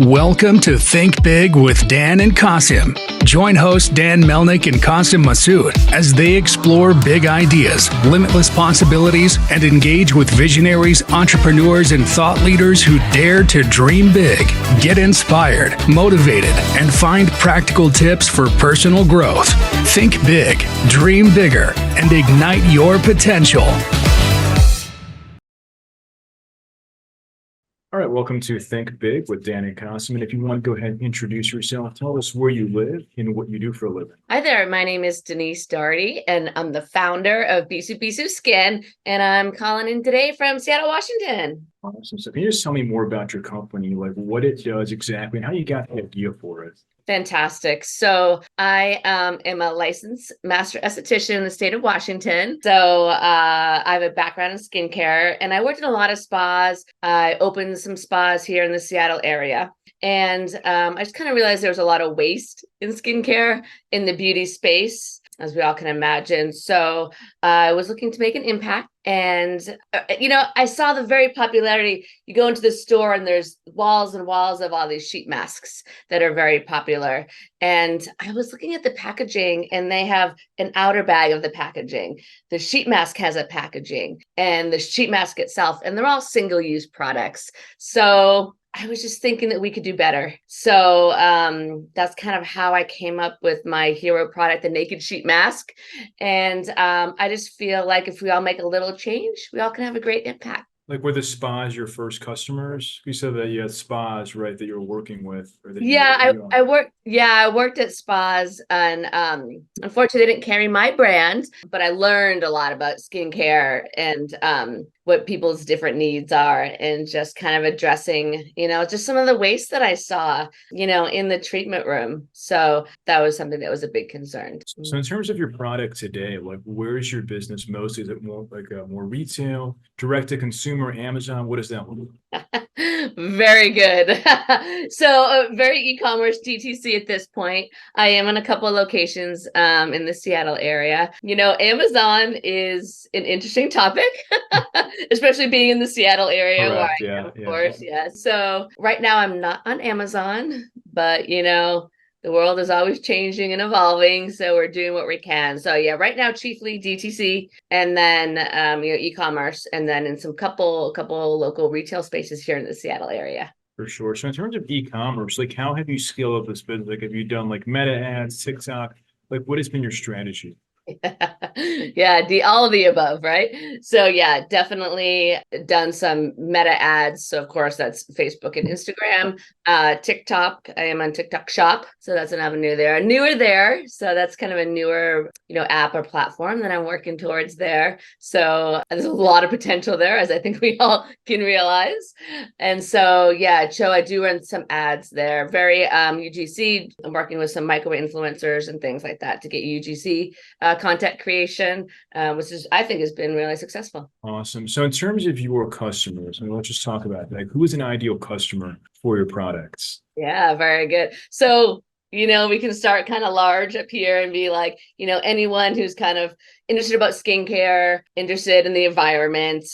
Welcome to Think Big with Dan and Qasim. Join hosts Dan Melnick and Qasim Masood as they explore big ideas, limitless possibilities, and engage with visionaries, entrepreneurs, and thought leaders who dare to dream big, get inspired, motivated, and find practical tips for personal growth. Think big, dream bigger, and ignite your potential. All right, welcome to Think Big with Dan and Qasim. And if you want to go ahead and introduce yourself, tell us where you live and what you do for a living. Hi there, my name is Denise Doherty, and I'm the founder of Bisou Bisou Skin, and I'm calling in today from Seattle, Washington. Awesome. So can you just tell me more about your company, like what it does exactly and how you got the idea for it? Fantastic. So I am a licensed master esthetician in the state of Washington. So I have a background in skincare, and I worked in a lot of spas. I opened some spas here in the Seattle area. And I just kind of realized there was a lot of waste in skincare in the beauty space, as we all can imagine. So I was looking to make an impact. And, I saw the very popularity. You go into the store and there's walls and walls of all these sheet masks that are very popular. And I was looking at the packaging, and they have an outer bag of the packaging. The sheet mask has a packaging, and the sheet mask itself, and they're all single-use products. So I was just thinking that we could do better. So that's kind of how I came up with my hero product, the Naked Sheet Mask. And I just feel like if we all make a little change, we all can have a great impact. Like, were the spas your first customers? You said that you had spas, right, that you were working with. Or that I worked at spas, and unfortunately they didn't carry my brand, but I learned a lot about skincare and what people's different needs are, and just kind of addressing, just some of the waste that I saw, in the treatment room. So that was something that was a big concern. So in terms of your product today, like, where is your business mostly? Is it more like more retail, direct to consumer, Amazon? What does that look like? Very good. So very e-commerce DTC at this point. I am in a couple of locations in the Seattle area. Amazon is an interesting topic, especially being in the Seattle area. Correct. Where I am, of course. Yeah. So right now I'm not on Amazon, but the world is always changing and evolving, so we're doing what we can. So yeah, right now chiefly DTC, and then e-commerce, and then in some couple local retail spaces here in the Seattle area. For sure. So in terms of e-commerce, like, how have you scaled up this business? Like, have you done like meta ads, TikTok? Like, what has been your strategy? Yeah, all of the above, right? So yeah, definitely done some meta ads. So of course that's Facebook and Instagram, TikTok. I am on TikTok Shop, so that's an avenue there. Newer there, so that's kind of a newer, app or platform that I'm working towards there. So there's a lot of potential there, as I think we all can realize. And so yeah, so I do run some ads there. Very UGC. I'm working with some micro influencers and things like that to get UGC content creation, which I think has been really successful. Awesome. So in terms of your customers, let's just talk about like, who is an ideal customer for your products? Yeah, very good. So, we can start kind of large up here and be like, anyone who's kind of interested about skincare, interested in the environment.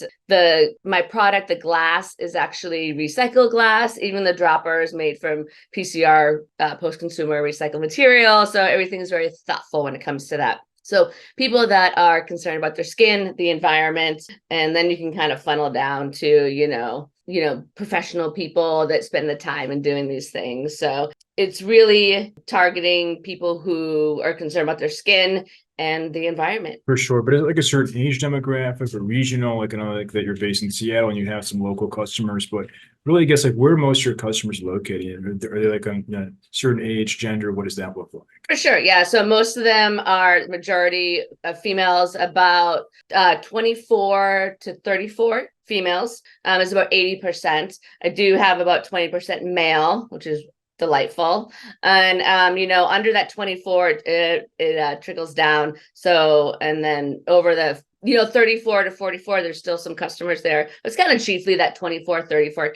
My product, the glass, is actually recycled glass. Even the dropper is made from PCR, post-consumer recycled material. So everything is very thoughtful when it comes to that. So people that are concerned about their skin, the environment, and then you can kind of funnel down to, professional people that spend the time in doing these things. So it's really targeting people who are concerned about their skin and the environment. For sure. But is it like a certain age demographic or regional, like, like that you're based in Seattle and you have some local customers, but really, I guess, like, where are most of your customers located? Are they like a certain age, gender? What does that look like? For sure. Yeah. So most of them are majority of females, about 24 to 34 females is about 80%. I do have about 20% male, which is delightful. And under that 24, it trickles down. So, and then over the 34 to 44, there's still some customers there. It's kind of chiefly that 24, 34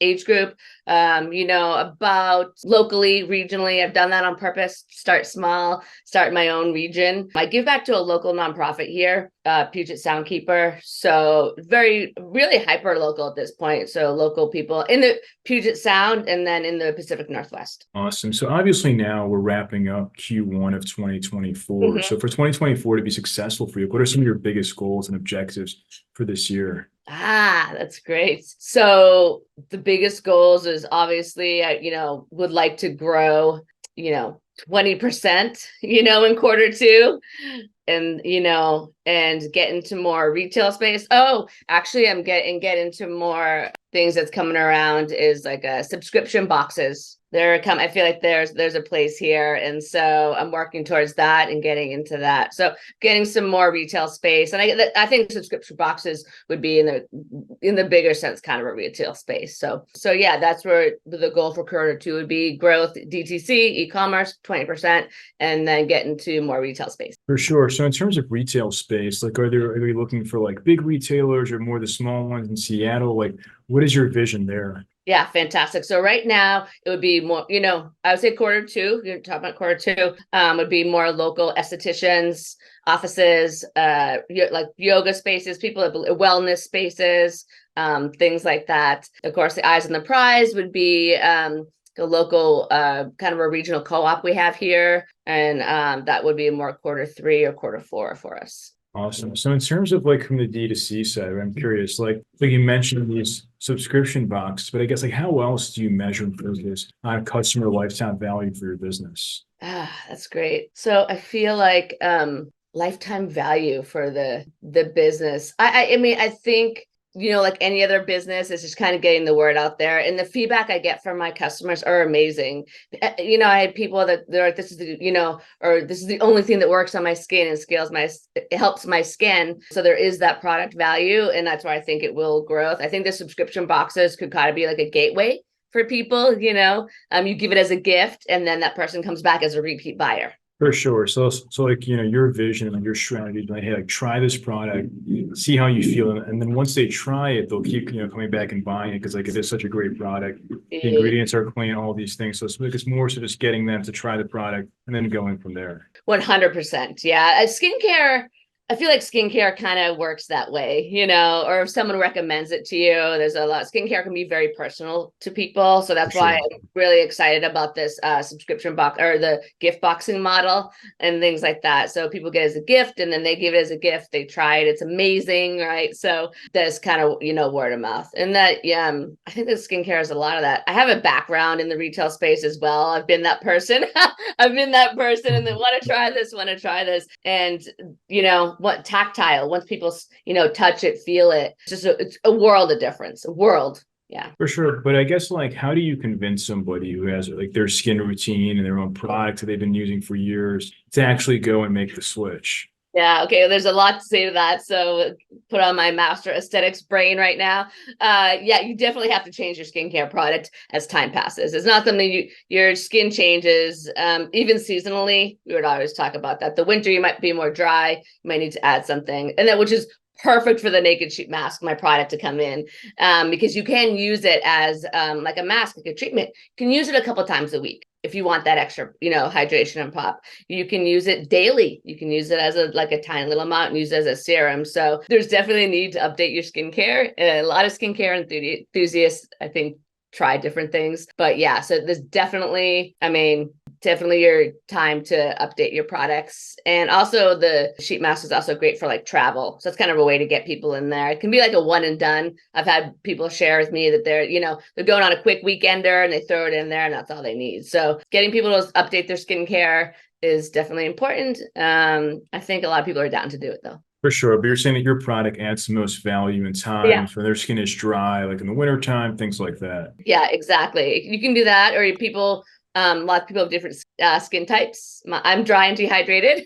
age group. About locally, regionally, I've done that on purpose. Start small, start my own region. I give back to a local nonprofit here Puget Sound keeper. So really hyper local at this point. So local people in the Puget Sound and then in the Pacific Northwest. Awesome. So obviously now we're wrapping up Q1 of 2024. So for 2024 to be successful for you, what are some of your biggest goals and objectives for this year? That's great. So the biggest goals is obviously, I, would like to grow, 20%, in Q2 and, and get into more retail space. Oh, actually get into more things that's coming around is like subscription boxes. I feel like there's a place here. And so I'm working towards that and getting into that. So getting some more retail space. And I think subscription boxes would be in the bigger sense, kind of a retail space. So yeah, that's where the goal for Q2 would be growth, DTC, e-commerce, 20%, and then get into more retail space. For sure. So in terms of retail space, like are you looking for like big retailers or more the small ones in Seattle? Like what is your vision there? Yeah, fantastic. So right now it would be more, I would say Q2, you're talking about Q2, would be more local estheticians, offices, like yoga spaces, people, wellness spaces, things like that. Of course, the eyes on the prize would be the local kind of a regional co-op we have here. And that would be more Q3 or Q4 for us. Awesome. So in terms of like from the D2C side, I'm curious, like you mentioned these subscription boxes, but I guess like how else do you measure and focus on customer lifetime value for your business? That's great. So I feel like lifetime value for the business. I mean, I think like any other business, it's just kind of getting the word out there. And the feedback I get from my customers are amazing. I had people that they're like, this is or this is the only thing that works on my skin and it helps my skin. So there is that product value. And that's why I think it will grow. I think the subscription boxes could kind of be like a gateway for people, you give it as a gift and then that person comes back as a repeat buyer. For sure. So like, your vision and your strategy is like, hey, like try this product, see how you feel. And then once they try it, they'll keep, coming back and buying it because like it is such a great product. The ingredients are clean, all these things. So it's more so just getting them to try the product and then going from there. 100%. Yeah. Skincare. I feel like skincare kind of works that way, or if someone recommends it to you, there's a lot. Skincare can be very personal to people. So that's why I'm really excited about this subscription box or the gift boxing model and things like that. So people get it as a gift and then they give it as a gift. They try it. It's amazing. Right. So that's kind of, word of mouth. And that, I think that skincare is a lot of that. I have a background in the retail space as well. I've been that person. And then want to try this. And, what tactile, once people, touch it, feel it, it's a world of difference, Yeah. For sure. But I guess like, how do you convince somebody who has like their skin routine and their own product that they've been using for years to actually go and make the switch? Yeah. Okay. There's a lot to say to that. So put on my master aesthetics brain right now. Yeah, you definitely have to change your skincare product as time passes. It's not something your skin changes, even seasonally. We would always talk about that. The winter, you might be more dry. You might need to add something, and that which is perfect for the naked sheet mask, my product to come in, because you can use it as like a mask, like a treatment. You can use it a couple times a week if you want that extra, hydration and pop. You can use it daily. You can use it as a tiny little amount and use it as a serum. So there's definitely a need to update your skincare. A lot of skincare enthusiasts, I think, try different things. But yeah, so there's definitely your time to update your products. And also the sheet mask is also great for like travel. So it's kind of a way to get people in there. It can be like a one and done. I've had people share with me that they're going on a quick weekender and they throw it in there and that's all they need. So getting people to update their skincare is definitely important. I think a lot of people are down to do it though. For sure. But you're saying that your product adds the most value in times when their skin is dry, like in the wintertime, things like that. Yeah, exactly. You can do that, or people, lots of people have different skin types. I'm dry and dehydrated.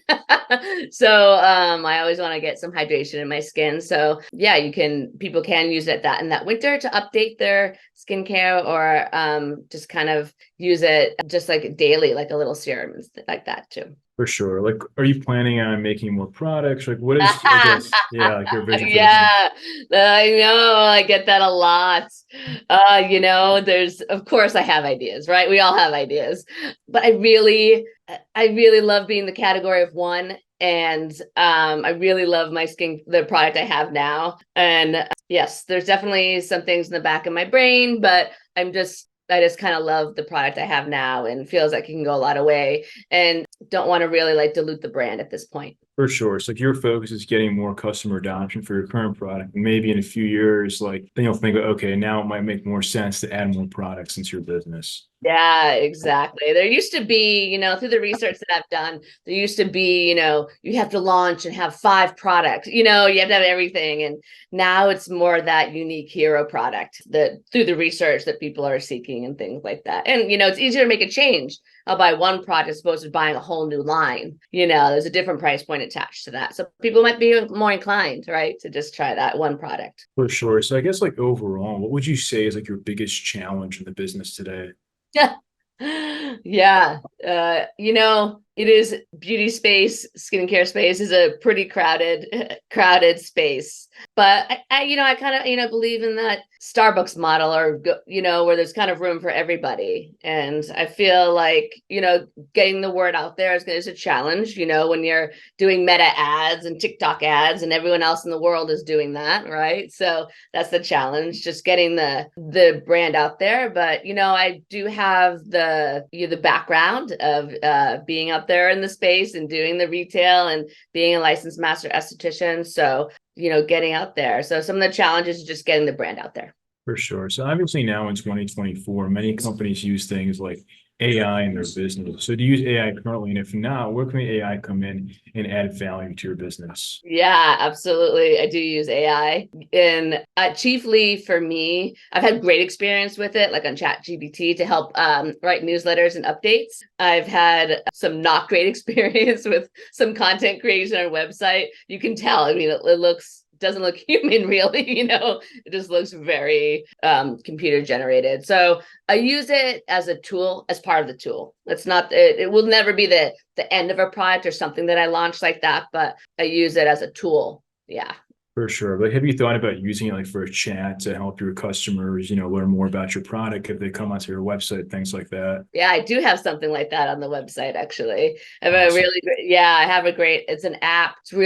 So I always want to get some hydration in my skin. So yeah, people can use it in that winter to update their skincare, or just kind of use it just like daily, like a little serum and stuff like that too. For sure. Like, are you planning on making more products? Like, what is, I guess, like your vision for Yeah, I know. I get that a lot. Of course I have ideas, right? We all have ideas, but I really love being the category of one And I really love the product I have now. And yes, there's definitely some things in the back of my brain, but I just kind of love the product I have now and feels like it can go a lot of way, and don't want to really like dilute the brand at this point. For sure. It's like your focus is getting more customer adoption for your current product. And maybe in a few years, like then you'll think, okay, now it might make more sense to add more products into your business. Yeah, exactly. There used to be, through the research that I've done, there used to be, you have to launch and have 5 products, you have to have everything. And now it's more that unique hero product that through the research that people are seeking and things like that. And, it's easier to make a change. I'll buy one product as opposed to buying a whole new line. There's a different price point attached to that. So people might be more inclined, right, to just try that one product. For sure. So I guess like overall, what would you say is like your biggest challenge in the business today? Yeah. Yeah. It is beauty space, skincare space is a pretty crowded space. But I kind of, believe in that Starbucks model or, where there's kind of room for everybody. And I feel like, getting the word out there is a challenge, when you're doing meta ads and TikTok ads and everyone else in the world is doing that. Right. So that's the challenge, just getting the brand out there. But, I do have the background of being out there in the space and doing the retail and being a licensed master esthetician. So, getting out there. So some of the challenges is just getting the brand out there. For sure. So obviously now in 2024, many companies use things like AI in their business. So do you use AI currently? And if not, where can AI come in and add value to your business? Yeah, absolutely. I do use AI. And chiefly for me, I've had great experience with it, like on ChatGPT to help write newsletters and updates. I've had some not great experience with some content creation on a website. You can tell, I mean, it doesn't look human really, it just looks very computer generated. So I use it as a tool, as part of the tool. It will never be the end of a product or something that I launch like that, but I use it as a tool. Yeah. For sure. Like, have you thought about using it like for a chat to help your customers, learn more about your product if they come onto your website, things like that? Yeah, I do have something like that on the website, actually. I have Awesome. it's an app. I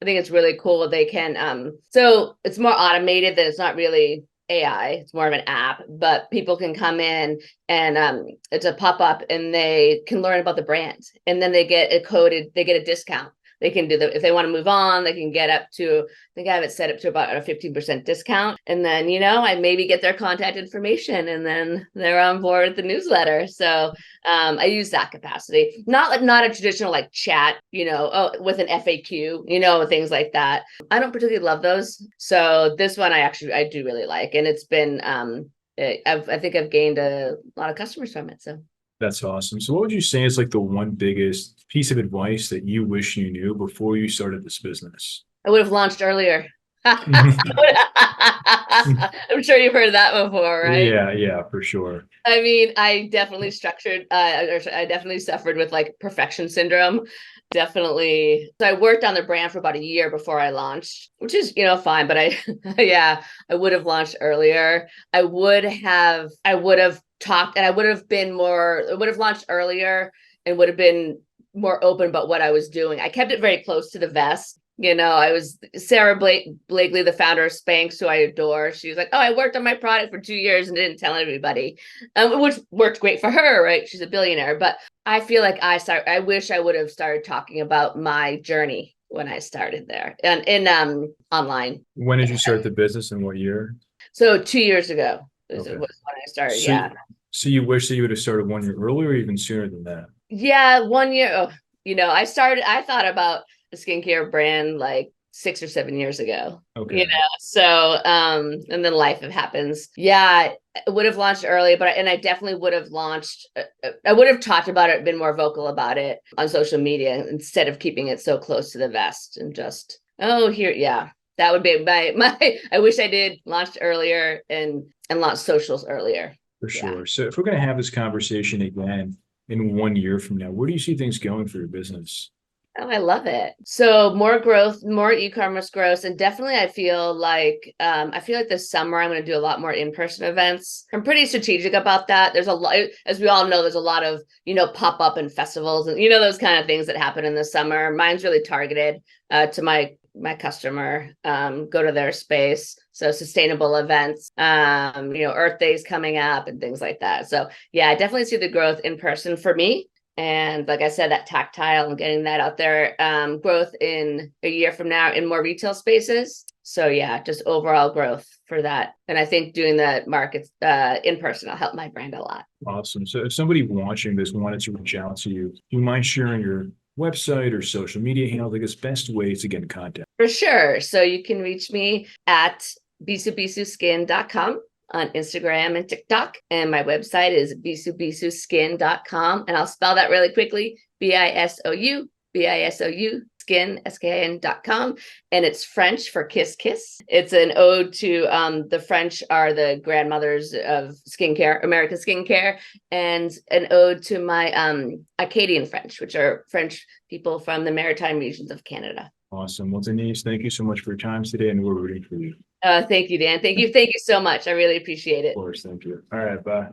think it's really cool. They can, so it's more automated than it's not really AI. It's more of an app, but people can come in and it's a pop-up and they can learn about the brand, and then they get a discount. They can if they want to move on, they can get up to, I think I have it set up to about a 15% discount. And then, I maybe get their contact information and then they're on board with the newsletter. So I use that capacity, not a traditional like chat, with an FAQ, things like that. I don't particularly love those. So this one I do really like. And it's been, I think I've gained a lot of customers from it. So. That's awesome. So what would you say is like the one biggest piece of advice that you wish you knew before you started this business? I would have launched earlier. I'm sure you've heard that before, right? Yeah, for sure. I mean, I definitely suffered with like perfection syndrome. Definitely. So I worked on the brand for about a year before I launched, which is, fine. But I would have launched earlier. I would have talked, and I would have launched earlier and would have been more open about what I was doing. I kept it very close to the vest. I was Sarah Blakely, the founder of Spanx, who I adore. She was like, "Oh, I worked on my product for 2 years and didn't tell everybody," which worked great for her, right? She's a billionaire. But I feel like I wish I would have started talking about my journey when I started there and in online. When did you start the business and what year? So 2 years ago was Okay. when I started. So, Yeah. So you wish that you would have started 1 year earlier or even sooner than that? Yeah, 1 year. I thought about a skincare brand like 6 or 7 years ago. Okay. So and then life happens. Yeah, I would have launched early, but I definitely would have launched. I would have talked about it, been more vocal about it on social media instead of keeping it so close to the vest and just here. Yeah, that would be my. I wish I did launched earlier and launched socials earlier. For sure. Yeah. So if we're going to have this conversation again in 1 year from now, where do you see things going for your business? Oh, I love it. So more growth, more e-commerce growth, and definitely I feel like this summer I'm going to do a lot more in-person events. I'm pretty strategic about that. There's a lot, as we all know, there's a lot of, pop-up and festivals and those kind of things that happen in the summer. Mine's really targeted to my customer, go to their space. So sustainable events, Earth Day's coming up and things like that. So yeah, I definitely see the growth in person for me. And like I said, that tactile and getting that out there, growth in a year from now in more retail spaces. So yeah, just overall growth for that. And I think doing the markets in person will help my brand a lot. Awesome. So if somebody watching this wanted to reach out to you, do you mind sharing your website or social media handle? I guess best ways to get in contact. For sure. So you can reach me at bisoubisouskin.com on Instagram and TikTok. And my website is bisoubisous.skin.com. And I'll spell that really quickly. BISOU skin, SKIN.com. And it's French for kiss, kiss. It's an ode to the French are the grandmothers of skincare, American skincare, and an ode to my Acadian French, which are French people from the maritime regions of Canada. Awesome. Well, Denise, thank you so much for your time today, and we're rooting for you. Thank you, Dan. Thank you so much. I really appreciate it. Of course. Thank you. All right. Bye.